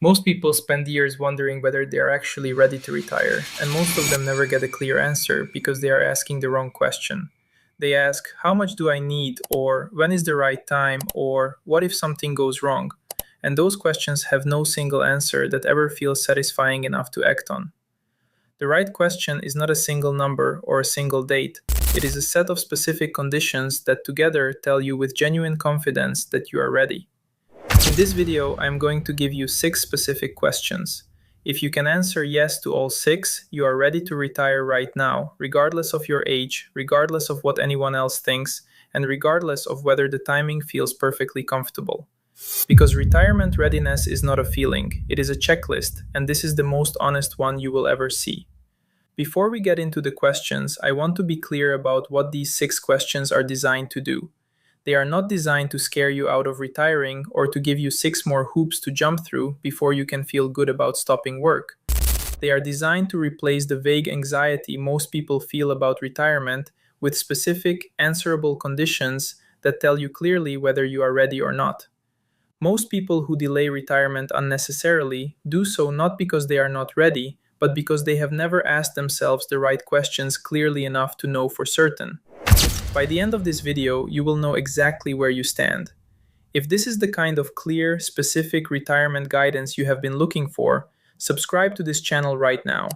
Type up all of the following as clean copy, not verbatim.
Most people spend years wondering whether they are actually ready to retire, and most of them never get a clear answer because they are asking the wrong question. They ask, how much do I need? Or when is the right time? Or what if something goes wrong? And those questions have no single answer that ever feels satisfying enough to act on. The right question is not a single number or a single date. It is a set of specific conditions that together tell you with genuine confidence that you are ready. In this video, I'm going to give you 6 specific questions. If you can answer yes to all 6, you are ready to retire right now, regardless of your age, regardless of what anyone else thinks, and regardless of whether the timing feels perfectly comfortable. Because retirement readiness is not a feeling, it is a checklist, and this is the most honest one you will ever see. Before we get into the questions, I want to be clear about what these 6 questions are designed to do. They are not designed to scare you out of retiring or to give you 6 more hoops to jump through before you can feel good about stopping work. They are designed to replace the vague anxiety most people feel about retirement with specific, answerable conditions that tell you clearly whether you are ready or not. Most people who delay retirement unnecessarily do so not because they are not ready, but because they have never asked themselves the right questions clearly enough to know for certain. By the end of this video, you will know exactly where you stand. If this is the kind of clear, specific retirement guidance you have been looking for, subscribe to this channel right now.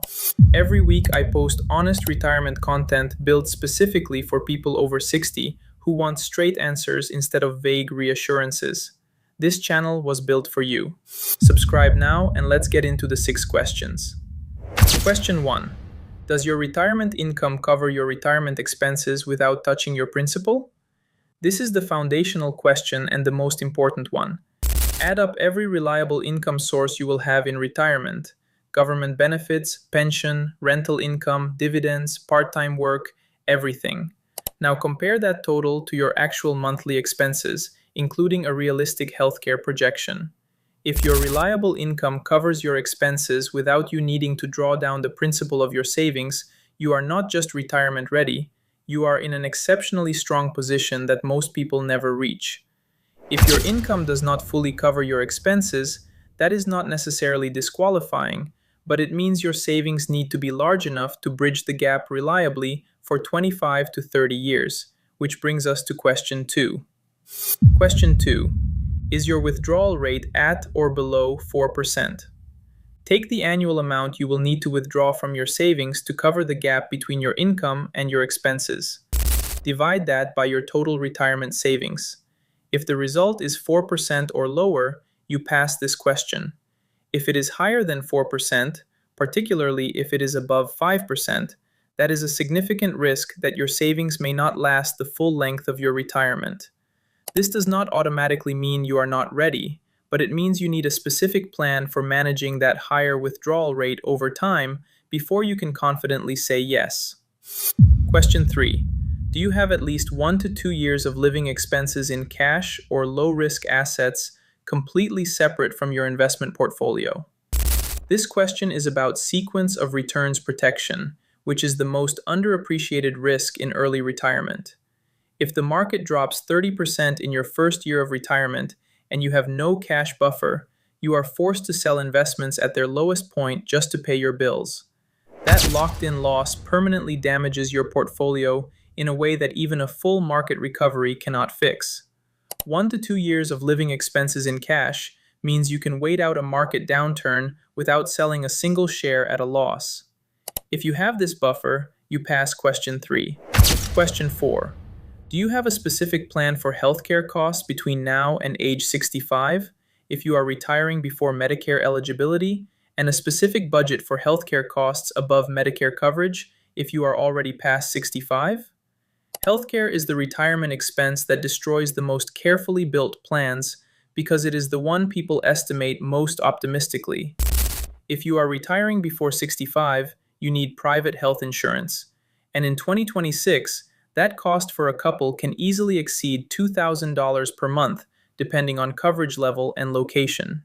Every week I post honest retirement content built specifically for people over 60 who want straight answers instead of vague reassurances. This channel was built for you. Subscribe now and let's get into the 6 questions. Question 1. Does your retirement income cover your retirement expenses without touching your principal? This is the foundational question and the most important one. Add up every reliable income source you will have in retirement: government benefits, pension, rental income, dividends, part time work, everything. Now compare that total to your actual monthly expenses, including a realistic healthcare projection. If your reliable income covers your expenses without you needing to draw down the principal of your savings, you are not just retirement ready, you are in an exceptionally strong position that most people never reach. If your income does not fully cover your expenses, that is not necessarily disqualifying, but it means your savings need to be large enough to bridge the gap reliably for 25 to 30 years, which brings us to question 2. Question 2. Is your withdrawal rate at or below 4%? Take the annual amount you will need to withdraw from your savings to cover the gap between your income and your expenses. Divide that by your total retirement savings. If the result is 4% or lower, you pass this question. If it is higher than 4%, particularly if it is above 5%, that is a significant risk that your savings may not last the full length of your retirement. This does not automatically mean you are not ready, but it means you need a specific plan for managing that higher withdrawal rate over time before you can confidently say yes. Question 3. Do you have at least 1 to 2 years of living expenses in cash or low-risk assets completely separate from your investment portfolio? This question is about sequence of returns protection, which is the most underappreciated risk in early retirement. If the market drops 30% in your first year of retirement and you have no cash buffer, you are forced to sell investments at their lowest point just to pay your bills. That locked-in loss permanently damages your portfolio in a way that even a full market recovery cannot fix. 1 to 2 years of living expenses in cash means you can wait out a market downturn without selling a single share at a loss. If you have this buffer, you pass question 3. Question 4. Do you have a specific plan for healthcare costs between now and age 65, if you are retiring before Medicare eligibility, and a specific budget for healthcare costs above Medicare coverage if you are already past 65? Healthcare is the retirement expense that destroys the most carefully built plans because it is the one people estimate most optimistically. If you are retiring before 65, you need private health insurance. And in 2026, that cost for a couple can easily exceed $2,000 per month, depending on coverage level and location.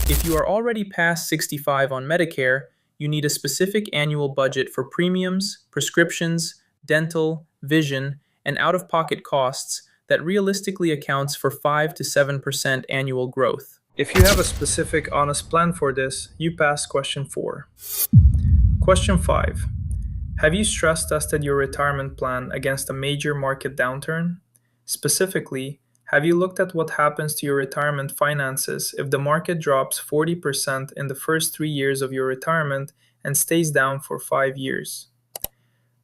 If you are already past 65 on Medicare, you need a specific annual budget for premiums, prescriptions, dental, vision, and out-of-pocket costs that realistically accounts for 5 to 7% annual growth. If you have a specific, honest plan for this, you pass question 4. Question 5. Have you stress tested your retirement plan against a major market downturn? Specifically, have you looked at what happens to your retirement finances if the market drops 40% in the first 3 years of your retirement and stays down for 5 years?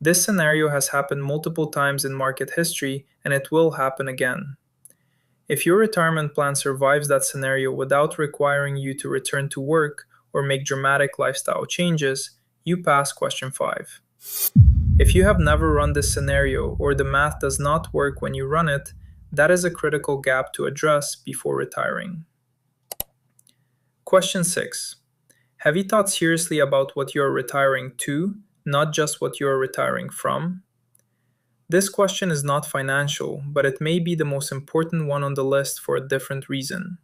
This scenario has happened multiple times in market history and it will happen again. If your retirement plan survives that scenario without requiring you to return to work or make dramatic lifestyle changes, you pass question 5. If you have never run this scenario or the math does not work when you run it, that is a critical gap to address before retiring. Question 6. Have you thought seriously about what you are retiring to, not just what you are retiring from? This question is not financial, but it may be the most important one on the list for a different reason.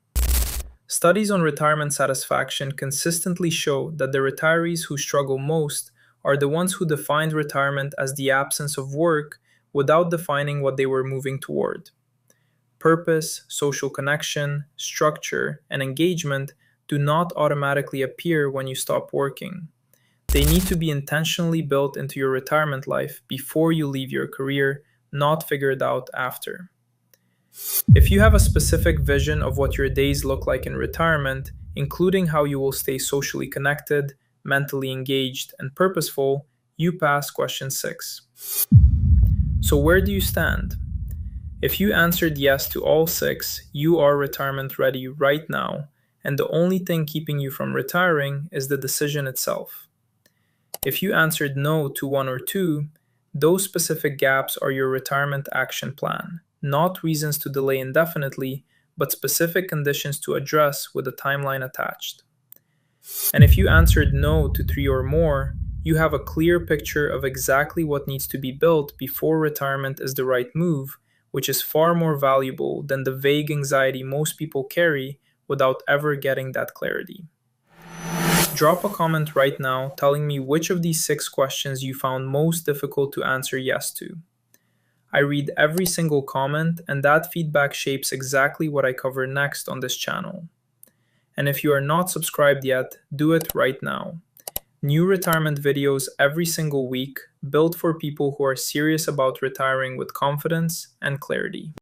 Studies on retirement satisfaction consistently show that the retirees who struggle most are the ones who defined retirement as the absence of work without defining what they were moving toward. Purpose, social connection, structure, and engagement do not automatically appear when you stop working. They need to be intentionally built into your retirement life before you leave your career, not figured out after. If you have a specific vision of what your days look like in retirement, including how you will stay socially connected, mentally engaged, and purposeful, you pass question 6. So, where do you stand? If you answered yes to all 6, you are retirement ready right now, and the only thing keeping you from retiring is the decision itself. If you answered no to 1 or 2, those specific gaps are your retirement action plan, not reasons to delay indefinitely, but specific conditions to address with a timeline attached. And if you answered no to 3 or more, you have a clear picture of exactly what needs to be built before retirement is the right move, which is far more valuable than the vague anxiety most people carry without ever getting that clarity. Drop a comment right now telling me which of these 6 questions you found most difficult to answer yes to. I read every single comment, and that feedback shapes exactly what I cover next on this channel. And if you are not subscribed yet, do it right now. New retirement videos every single week, built for people who are serious about retiring with confidence and clarity.